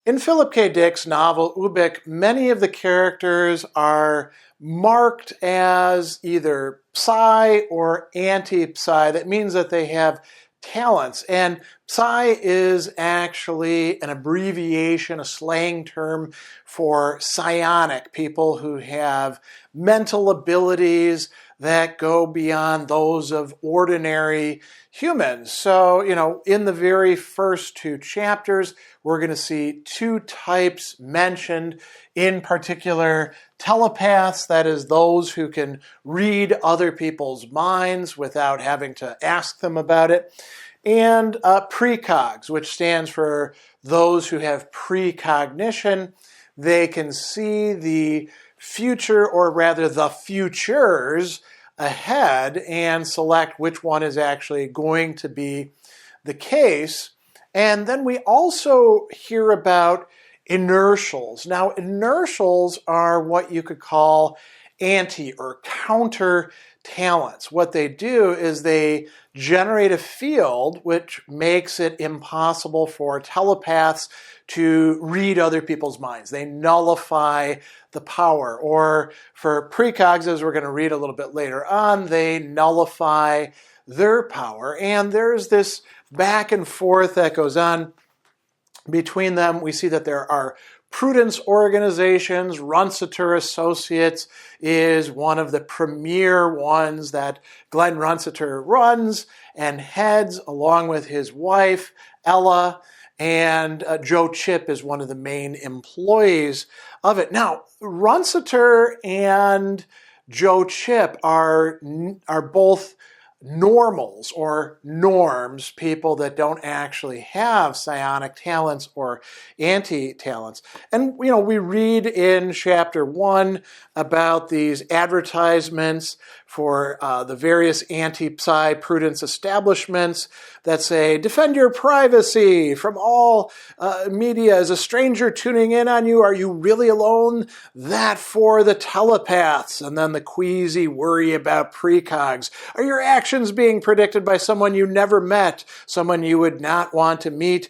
In Philip K. Dick's novel Ubik, many of the characters are marked as either psi or anti-psi. That means that they have talents. And psi is actually an abbreviation, a slang term for psionic, people who have mental abilities that go beyond those of ordinary humans. So, in the very first two chapters, we're going to see two types mentioned, in particular telepaths, that is those who can read other people's minds without having to ask them about it, and precogs, which stands for those who have precognition. They can see the future, or rather the futures ahead, and select which one is actually going to be the case. And then we also hear about inertials. Now, inertials are what you could call anti or counter talents. What they do is they generate a field which makes it impossible for telepaths to read other people's minds. They nullify the power. Or for precogs, as we're going to read a little bit later on, they nullify their power. And there's this back and forth that goes on between them. We see that there are prudence organizations. Runciter Associates is one of the premier ones that Glen Runciter runs and heads, along with his wife, Ella, and Joe Chip is one of the main employees of it. Now, Runciter and Joe Chip are both normals or norms, people that don't actually have psionic talents or anti-talents. And, we read in chapter 1 about these advertisements for the various anti-psi prudence establishments that say, defend your privacy from all media. Is a stranger tuning in on you? Are you really alone? That for the telepaths. And then the queasy worry about precogs. Are your actions being predicted by someone you never met, someone you would not want to meet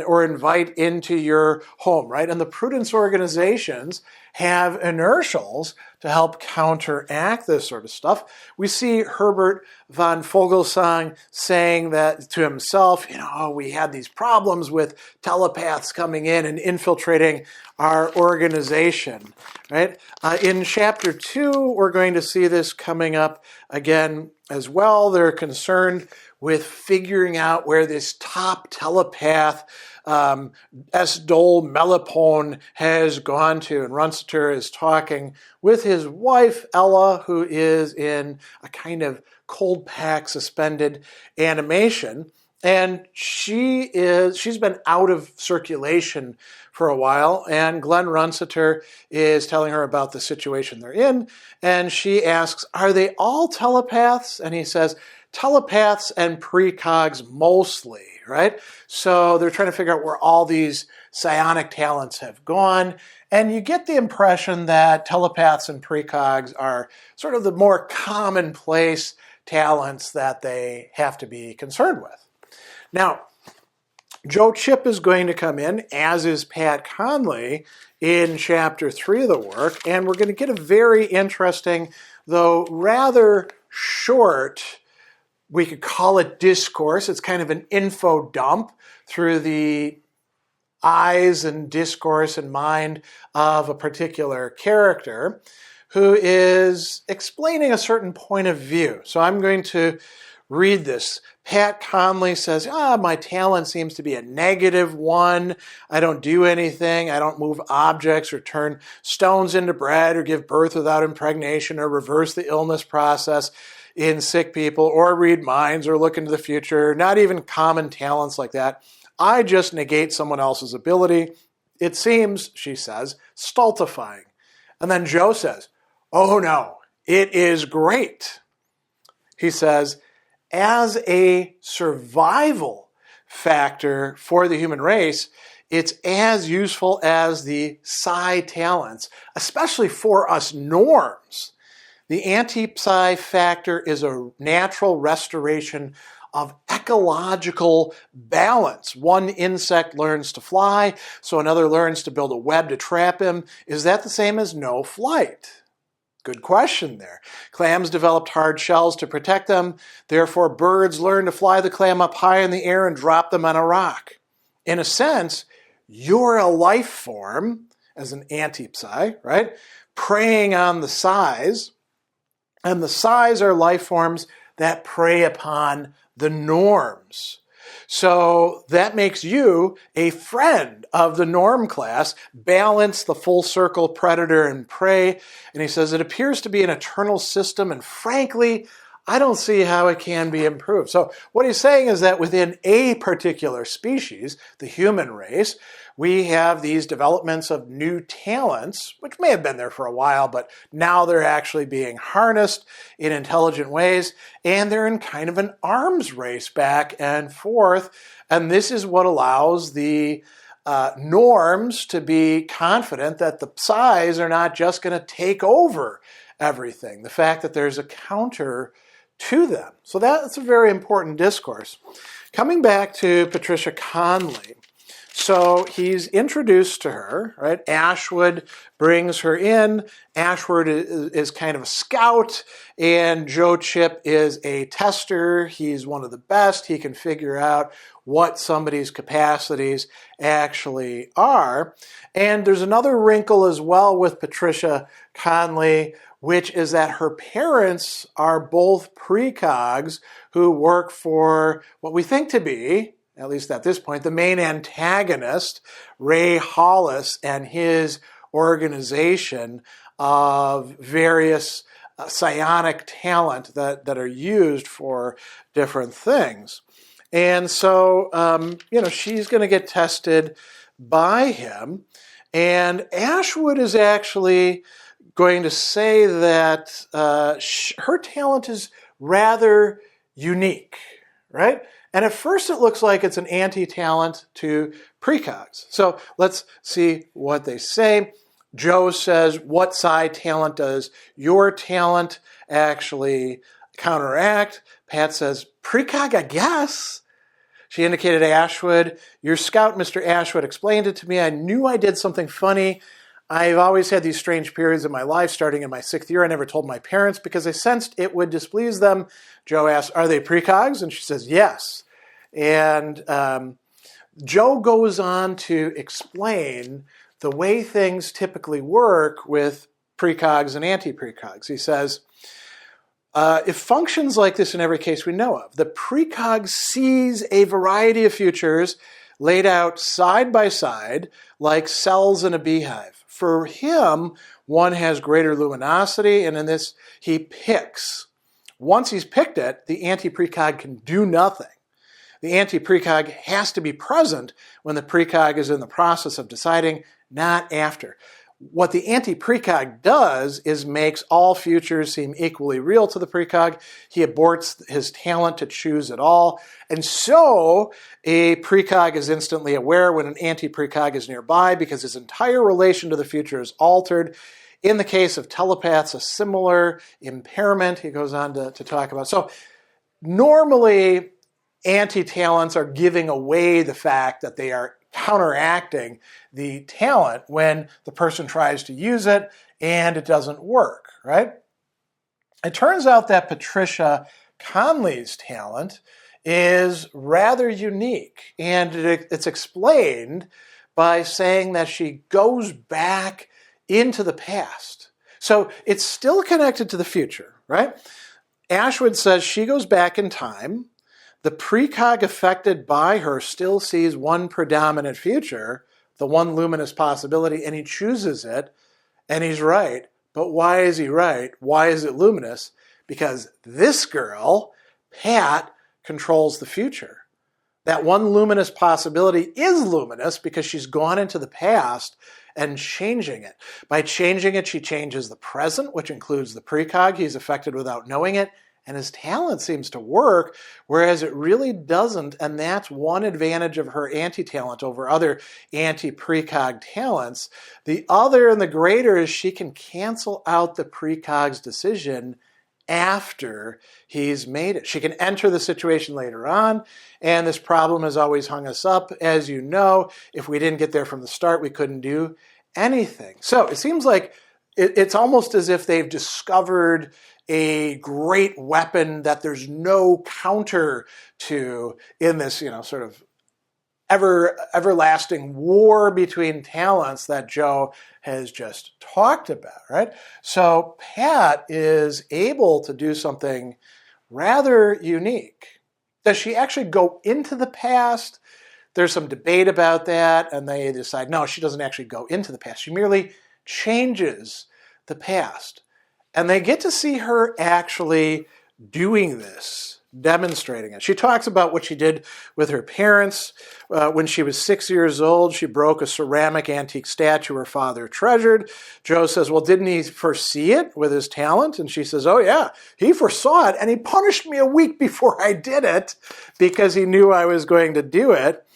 or invite into your home, right? And the prudence organizations have inertials to help counteract this sort of stuff. We see Herbert von Vogelsang saying that to himself, we had these problems with telepaths coming in and infiltrating our organization, right? In chapter 2, we're going to see this coming up again as well. They're concerned with figuring out where this top telepath, S. Dole Melipone, has gone to. And Runciter is talking with his wife, Ella, who is in a kind of cold pack suspended animation. And she's been out of circulation for a while, and Glen Runciter is telling her about the situation they're in, and she asks, are they all telepaths? And he says, telepaths and precogs mostly, right? So they're trying to figure out where all these psionic talents have gone, and you get the impression that telepaths and precogs are sort of the more commonplace talents that they have to be concerned with. Now, Joe Chip is going to come in, as is Pat Conley, in chapter 3 of the work, and we're going to get a very interesting, though rather short, we could call it discourse. It's kind of an info dump through the eyes and discourse and mind of a particular character who is explaining a certain point of view. So I'm going to read this. Pat Conley says, my talent seems to be a negative one. I don't do anything. I don't move objects or turn stones into bread or give birth without impregnation or reverse the illness process in sick people or read minds or look into the future. Not even common talents like that. I just negate someone else's ability. It seems, she says, stultifying. And then Joe says, oh no, it is great. He says, as a survival factor for the human race, it's as useful as the psi talents, especially for us norms. The anti-psi factor is a natural restoration of ecological balance. One insect learns to fly, so another learns to build a web to trap him. Is that the same as no flight? Good question there. Clams developed hard shells to protect them. Therefore, birds learn to fly the clam up high in the air and drop them on a rock. In a sense, you're a life form, as an anti-psi, right? Preying on the psis. And the psis are life forms that prey upon the norms. So that makes you a friend of the norm class, balance the full circle predator and prey. And he says, it appears to be an eternal system, and frankly, I don't see how it can be improved. So what he's saying is that within a particular species, the human race, we have these developments of new talents, which may have been there for a while, but now they're actually being harnessed in intelligent ways, and they're in kind of an arms race back and forth. And this is what allows the norms to be confident that the psis are not just going to take over everything. The fact that there's a counter to them. So that's a very important discourse. Coming back to Patricia Conley. So he's introduced to her, right? Ashwood brings her in. Ashwood is kind of a scout, and Joe Chip is a tester. He's one of the best. He can figure out what somebody's capacities actually are. And there's another wrinkle as well with Patricia Conley, which is that her parents are both precogs who work for what we think to be, at least at this point, the main antagonist, Ray Hollis, and his organization of various psionic talent that are used for different things. And so, she's going to get tested by him. And Ashwood is actually going to say that her talent is rather unique, right? And at first it looks like it's an anti-talent to precogs. So let's see what they say. Joe says, what psi talent does your talent actually counteract? Pat says, precog, I guess. She indicated Ashwood. Your scout, Mr. Ashwood, explained it to me. I knew I did something funny. I've always had these strange periods in my life, starting in my 6th year. I never told my parents because I sensed it would displease them. Joe asks, are they precogs? And she says, yes. And Joe goes on to explain the way things typically work with precogs and anti-precogs. He says, if functions like this in every case we know of, the precog sees a variety of futures laid out side by side like cells in a beehive. For him, one has greater luminosity, and in this, he picks. Once he's picked it, the anti-precog can do nothing. The anti-precog has to be present when the precog is in the process of deciding, not after. What the anti-precog does is makes all futures seem equally real to the precog. He aborts his talent to choose at all. And so a precog is instantly aware when an anti-precog is nearby because his entire relation to the future is altered. In the case of telepaths, a similar impairment he goes on to talk about. So normally anti-talents are giving away the fact that they are counteracting the talent when the person tries to use it and it doesn't work, right? It turns out that Patricia Conley's talent is rather unique, and it's explained by saying that she goes back into the past. So it's still connected to the future, right? Ashwood says she goes back in time. The precog affected by her still sees one predominant future, the one luminous possibility, and he chooses it, and he's right. But why is he right? Why is it luminous? Because this girl, Pat, controls the future. That one luminous possibility is luminous because she's gone into the past and changing it. By changing it, she changes the present, which includes the precog. He's affected without knowing it. And his talent seems to work, whereas it really doesn't, and that's one advantage of her anti-talent over other anti-precog talents. The other and the greater is she can cancel out the precog's decision after he's made it. She can enter the situation later on, and this problem has always hung us up. As you know, if we didn't get there from the start, we couldn't do anything. So it seems like it's almost as if they've discovered a great weapon that there's no counter to in this, sort of everlasting war between talents that Joe has just talked about, right? So Pat is able to do something rather unique. Does she actually go into the past? There's some debate about that, and they decide, no, she doesn't actually go into the past. She merely changes the past. And they get to see her actually doing this, demonstrating it. She talks about what she did with her parents. When she was 6 years old, she broke a ceramic antique statue her father treasured. Joe says, well, didn't he foresee it with his talent? And she says, oh yeah, he foresaw it, and he punished me a week before I did it because he knew I was going to do it.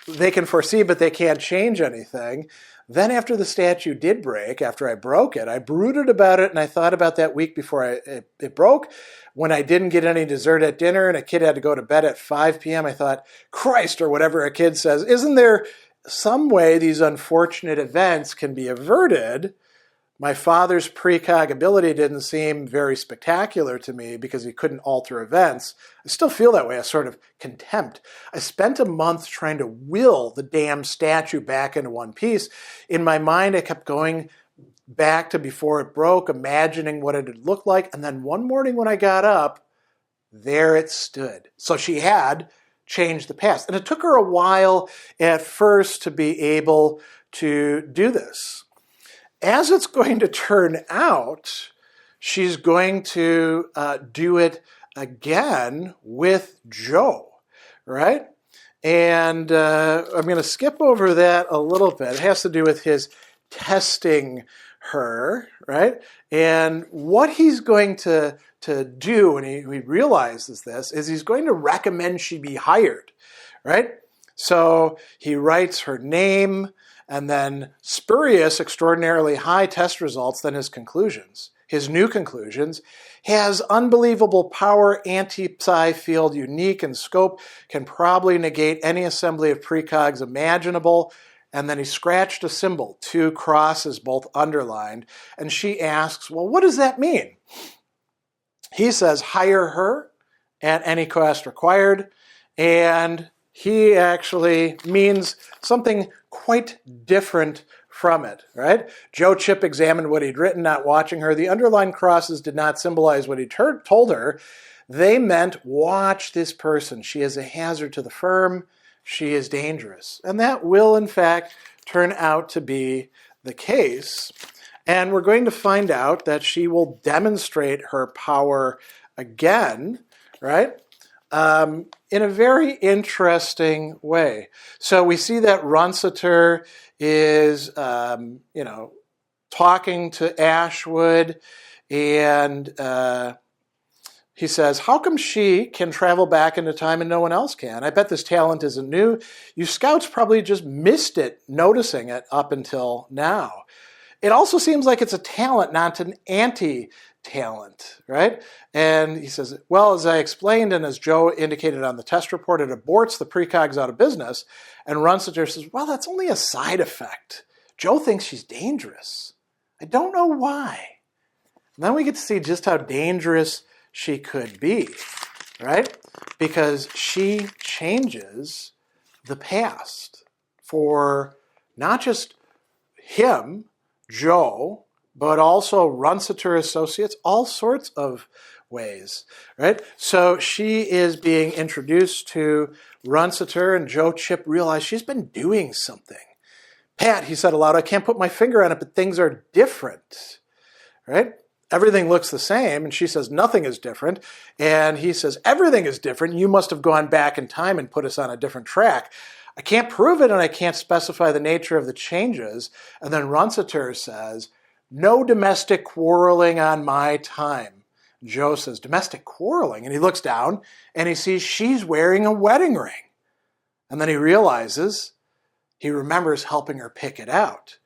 They can foresee, but they can't change anything. Then after the statue did break, after I broke it, I brooded about it, and I thought about that week before it broke. When I didn't get any dessert at dinner and a kid had to go to bed at 5 p.m., I thought, Christ, or whatever a kid says, isn't there some way these unfortunate events can be averted? My father's precognition didn't seem very spectacular to me because he couldn't alter events. I still feel that way, a sort of contempt. I spent a month trying to will the damn statue back into one piece. In my mind, I kept going back to before it broke, imagining what it had looked like. And then one morning when I got up, there it stood. So she had changed the past. And it took her a while at first to be able to do this. As it's going to turn out, she's going to do it again with Joe, right? And I'm going to skip over that a little bit. It has to do with his testing her, right? And what he's going to do when he realizes this is he's going to recommend she be hired, right? So he writes her name, and then spurious, extraordinarily high test results, then his conclusions. His new conclusions: has unbelievable power, anti-psi field, unique in scope, can probably negate any assembly of precogs imaginable. And then he scratched a symbol, 2 crosses, both underlined. And she asks, well, what does that mean? He says, hire her at any cost required. And he actually means something quite different from it, right? Joe Chip examined what he'd written, not watching her. The underlined crosses did not symbolize what he told her. They meant, watch this person. She is a hazard to the firm. She is dangerous. And that will, in fact, turn out to be the case. And we're going to find out that she will demonstrate her power again, right? In a very interesting way. So we see that Runciter is, talking to Ashwood, and he says, how come she can travel back into time and no one else can? I bet this talent isn't new. You scouts probably just missed it, noticing it up until now. It also seems like it's a talent, not an anti-talent, right? And he says, well, as I explained and as Joe indicated on the test report, it aborts the precogs out of business. And Runciter says, well, that's only a side effect. Joe thinks she's dangerous. I don't know why. And then we get to see just how dangerous she could be, right? Because she changes the past for not just him, Joe, but also Runciter Associates, all sorts of ways, right? So she is being introduced to Runciter, and Joe Chip realized she's been doing something. Pat, he said aloud, I can't put my finger on it, but things are different, right? Everything looks the same, and she says nothing is different, and he says everything is different. You must have gone back in time and put us on a different track. I can't prove it, and I can't specify the nature of the changes. And then Runciter says, no domestic quarreling on my time. Joe says, domestic quarreling? And he looks down, and he sees she's wearing a wedding ring. And then he realizes, he remembers helping her pick it out.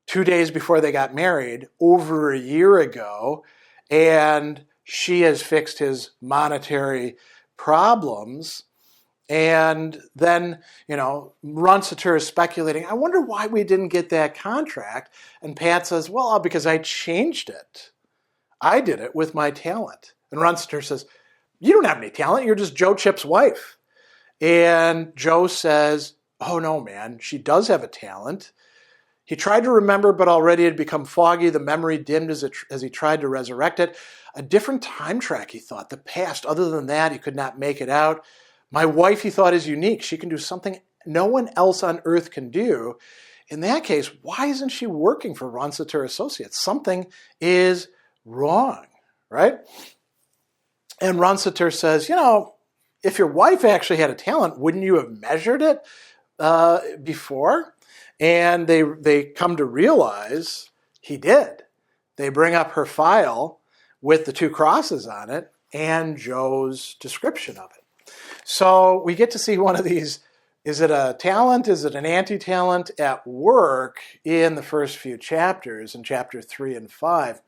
2 days before they got married, over a year ago, and she has fixed his monetary problems. And then, Runciter is speculating, I wonder why we didn't get that contract. And Pat says, well, because I changed it. I did it with my talent. And Runciter says, you don't have any talent. You're just Joe Chip's wife. And Joe says, oh no, man, she does have a talent. He tried to remember, but already it had become foggy. The memory dimmed as he tried to resurrect it. A different time track, he thought. The past. Other than that, he could not make it out. My wife, he thought, is unique. She can do something no one else on Earth can do. In that case, why isn't she working for Runciter Associates? Something is wrong, right? And Runciter says, if your wife actually had a talent, wouldn't you have measured it before? And they come to realize he did. They bring up her file with the 2 crosses on it and Joe's description of it. So we get to see one of these, is it a talent, is it an anti-talent, at work in the first few chapters, in chapter 3 and 5.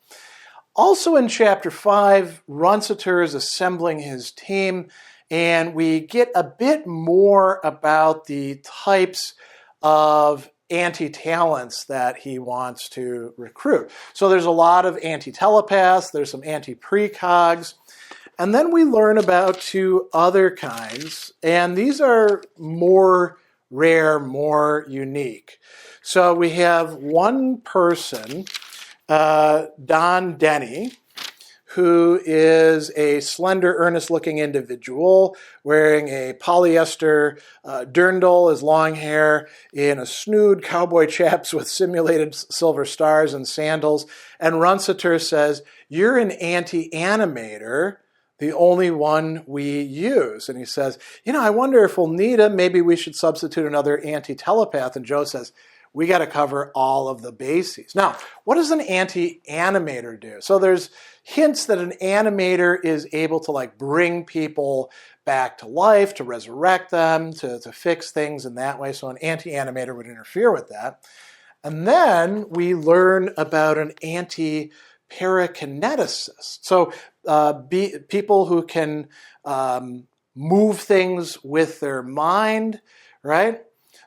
Also in chapter 5, Runciter is assembling his team, and we get a bit more about the types of anti-talents that he wants to recruit. So there's a lot of anti-telepaths, there's some anti-precogs, and then we learn about 2 other kinds, and these are more rare, more unique. So we have one person, Don Denny, who is a slender, earnest-looking individual wearing a polyester dirndl, his long hair, in a snood, cowboy chaps with simulated silver stars and sandals. And Runciter says, you're an anti-animator, the only one we use. And he says, I wonder if we'll need him. Maybe we should substitute another anti-telepath. And Joe says, we got to cover all of the bases. Now, what does an anti-animator do? So there's hints that an animator is able to bring people back to life, to resurrect them, to fix things in that way. So an anti-animator would interfere with that. And then we learn about an anti-parakineticist. So people who can move things with their mind, right?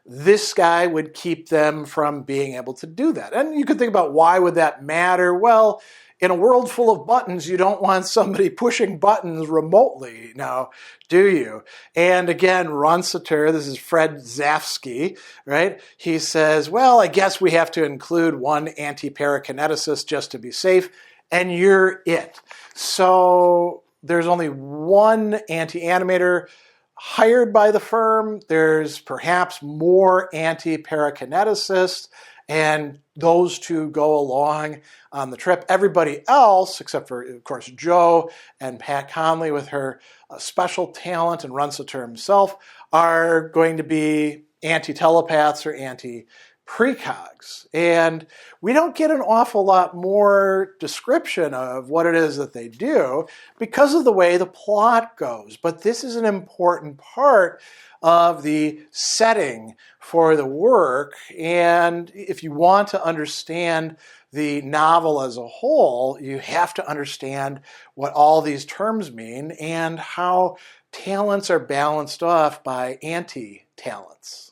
This guy would keep them from being able to do that. And you could think about, why would that matter? Well, in a world full of buttons, you don't want somebody pushing buttons remotely now, do you? And again, Runciter, this is Fred Zafsky, right? He says, well, I guess we have to include one anti-parakineticist just to be safe, and you're it. So there's only one anti-animator hired by the firm. There's perhaps more anti-parakineticists, and those 2 go along on the trip. Everybody else, except for, of course, Joe and Pat Conley with her special talent, and Runciter himself, are going to be anti-telepaths or anti-precogs. And we don't get an awful lot more description of what it is that they do because of the way the plot goes. But this is an important part of the setting for the work. And if you want to understand the novel as a whole, you have to understand what all these terms mean and how talents are balanced off by anti-talents.